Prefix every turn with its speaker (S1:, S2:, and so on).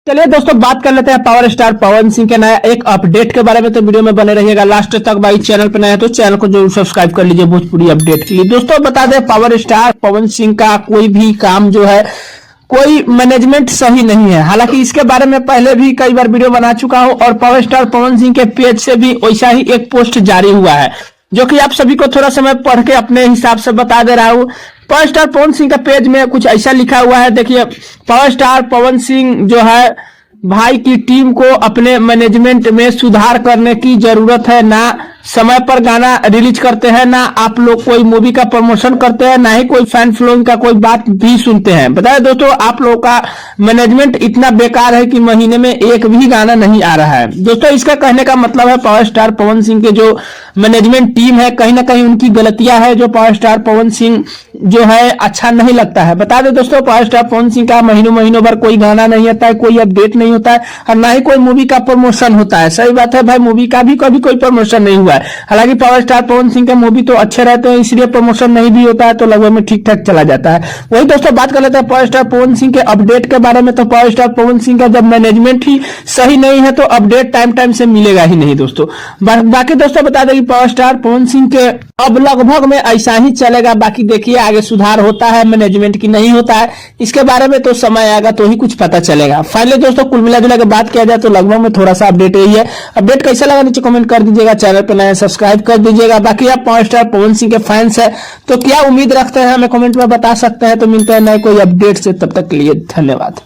S1: चलिए दोस्तों बात कर लेते हैं पावर स्टार पवन सिंह के नया एक अपडेट के बारे में। तो वीडियो में बने रहिएगा लास्ट तक। भाई चैनल पर नया है तो चैनल को जरूर सब्सक्राइब कर लीजिए भोजपुरी अपडेट के लिए। दोस्तों बता दें पावर स्टार पवन सिंह का कोई भी काम जो है कोई मैनेजमेंट सही नहीं है। हालांकि इसके बारे में पहले भी कई बार वीडियो बना चुका हूं और पावर स्टार पवन सिंह के पेज से भी वैसा ही एक पोस्ट जारी हुआ है जो कि आप सभी को थोड़ा समय पढ़ के अपने हिसाब से बता दे रहा हूं। पावर स्टार पवन सिंह का पेज में कुछ ऐसा लिखा हुआ है, देखिए। पावर स्टार पवन सिंह जो है भाई की टीम को अपने मैनेजमेंट में सुधार करने की जरूरत है। ना समय पर गाना रिलीज करते हैं, ना आप लोग कोई मूवी का प्रमोशन करते हैं, ना ही कोई फैन फॉलोइंग का कोई बात भी सुनते हैं। बताए दोस्तों आप लोगों का मैनेजमेंट इतना बेकार है कि महीने में एक भी गाना नहीं आ रहा है। दोस्तों इसका कहने का मतलब है पावर स्टार पवन सिंह के जो मैनेजमेंट टीम है कहीं ना कहीं उनकी गलतियां है, जो पावर स्टार पवन सिंह जो है अच्छा नहीं लगता है। बता दें दोस्तों पावर स्टार पवन सिंह का महीनों भर कोई गाना नहीं आता है, कोई अपडेट नहीं होता है और ना ही कोई मूवी का प्रमोशन होता है। सही बात है भाई, मूवी का भी कभी कोई प्रमोशन नहीं हुआ है। हालांकि पावर स्टार पवन सिंह के मूवी तो अच्छे रहते हैं, इसलिए प्रमोशन नहीं भी होता है तो लगभग में ठीक ठाक चला जाता है। वही दोस्तों बात कर लेते हैं पावर स्टार पवन सिंह के अपडेट के बारे में। तो पावर स्टार पवन सिंह का जब मैनेजमेंट ही सही नहीं है तो अपडेट टाइम से मिलेगा ही नहीं दोस्तों। बाकी दोस्तों बता दें कि पावर स्टार पवन सिंह के अब लगभग में ऐसा ही चलेगा। बाकी देखिए आगे सुधार होता है मैनेजमेंट की नहीं होता है, इसके बारे में तो समय आएगा तो ही कुछ पता चलेगा। फाइनली दोस्तों कुल मिला जुला के बात किया जाए तो लगभग में थोड़ा सा अपडेट यही है। अपडेट कैसा लगा नीचे कमेंट कर दीजिएगा, चैनल पर नया सब्सक्राइब कर दीजिएगा। बाकी आप पावर स्टार पवन सिंह के फैंस है तो क्या उम्मीद रखते हैं हमें कमेंट में बता सकते हैं। तो मिलते हैं नए कोई अपडेट से, तब तक के लिए धन्यवाद।